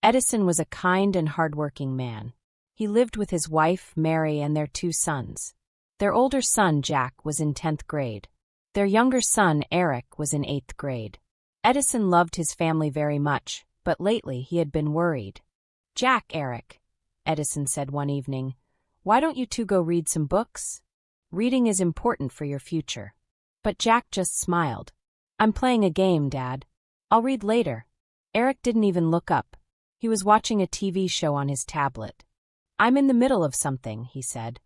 Edison was a kind and hardworking man. He lived with his wife, Mary, and their 2 sons. Their older son, Jack, was in 10th grade. Their younger son, Eric, was in 8th grade. Edison loved his family very much, but lately he had been worried. "Jack, Eric," Edison said one evening, "why don't you 2 go read some books? Reading is important for your future." But Jack just smiled. "I'm playing a game, Dad. I'll read later." Eric didn't even look up. He was watching a TV show on his tablet. "I'm in the middle of something," he said.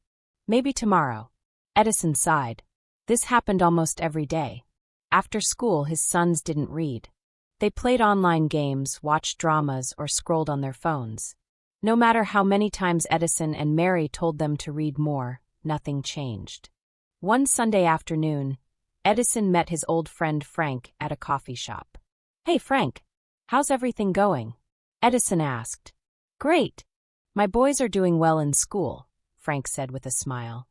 "Maybe tomorrow." Edison sighed. This happened almost every day. After school, his sons didn't read. They played online games, watched dramas, or scrolled on their phones. No matter how many times Edison and Mary told them to read more, nothing changed. One Sunday afternoon, Edison met his old friend Frank at a coffee shop. "Hey Frank, how's everything going?" Edison asked. "Great. My boys are doing well in school," Frank said with a smile.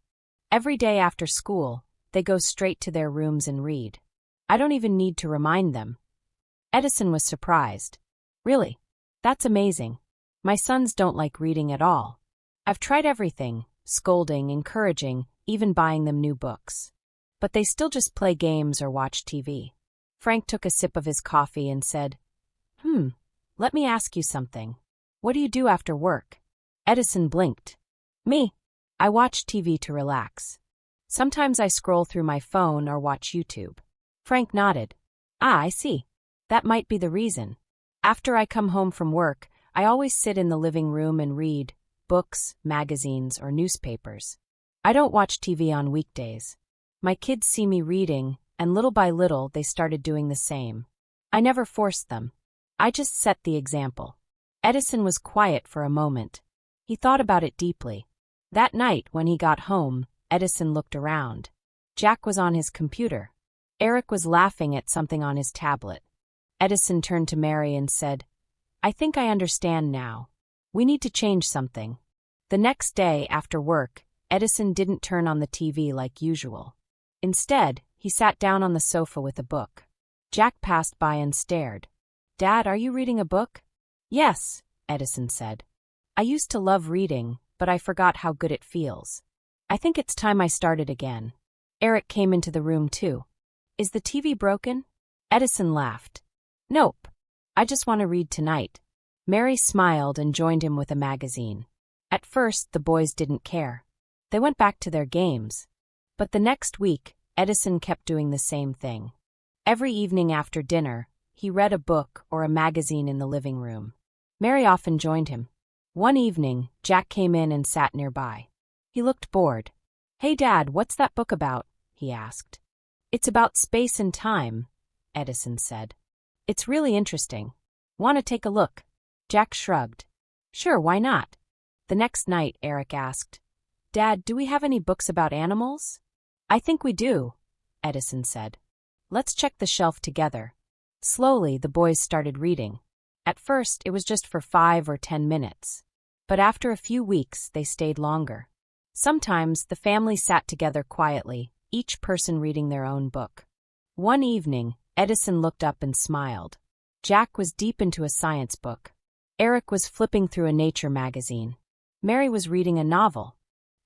"Every day after school, they go straight to their rooms and read. I don't even need to remind them." Edison was surprised. "Really? That's amazing. My sons don't like reading at all. I've tried everything, scolding, encouraging, even buying them new books. But they still just play games or watch TV." Frank took a sip of his coffee and said, Let me ask you something. What do you do after work?" Edison blinked. "Me? I watch TV to relax. Sometimes I scroll through my phone or watch YouTube." Frank nodded. "Ah, I see. That might be the reason. After I come home from work, I always sit in the living room and read books, magazines, or newspapers. I don't watch TV on weekdays. My kids see me reading, and little by little they started doing the same. I never forced them. I just set the example." Edison was quiet for a moment. He thought about it deeply. That night, when he got home, Edison looked around. Jack was on his computer. Eric was laughing at something on his tablet. Edison turned to Mary and said, "I think I understand now. We need to change something." The next day, after work, Edison didn't turn on the TV like usual. Instead, he sat down on the sofa with a book. Jack passed by and stared. "Dad, are you reading a book?" "Yes," Edison said. "I used to love reading, but I forgot how good it feels. I think it's time I started again." Eric came into the room too. "Is the TV broken?" Edison laughed. "Nope. I just want to read tonight." Mary smiled and joined him with a magazine. At first, the boys didn't care. They went back to their games. But the next week, Edison kept doing the same thing. Every evening after dinner, he read a book or a magazine in the living room. Mary often joined him. One evening, Jack came in and sat nearby. He looked bored. "Hey Dad, what's that book about?" he asked. "It's about space and time," Edison said. "It's really interesting. Want to take a look?" Jack shrugged. "Sure, why not?" The next night, Eric asked, "Dad, do we have any books about animals?" "I think we do," Edison said. "Let's check the shelf together." Slowly, the boys started reading. At first, it was just for 5 or 10 minutes. But after a few weeks, they stayed longer. Sometimes, the family sat together quietly, each person reading their own book. One evening, Edison looked up and smiled. Jack was deep into a science book. Eric was flipping through a nature magazine. Mary was reading a novel.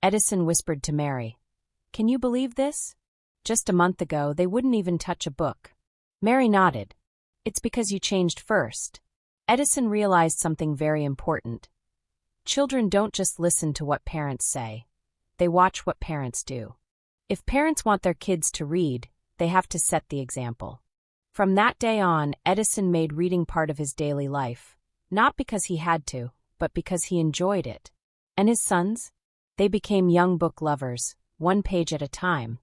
Edison whispered to Mary, "Can you believe this? Just a month ago, they wouldn't even touch a book." Mary nodded. "It's because you changed first." Edison realized something very important. Children don't just listen to what parents say. They watch what parents do. If parents want their kids to read, they have to set the example. From that day on, Edison made reading part of his daily life, not because he had to, but because he enjoyed it. And his sons? They became young book lovers, one page at a time.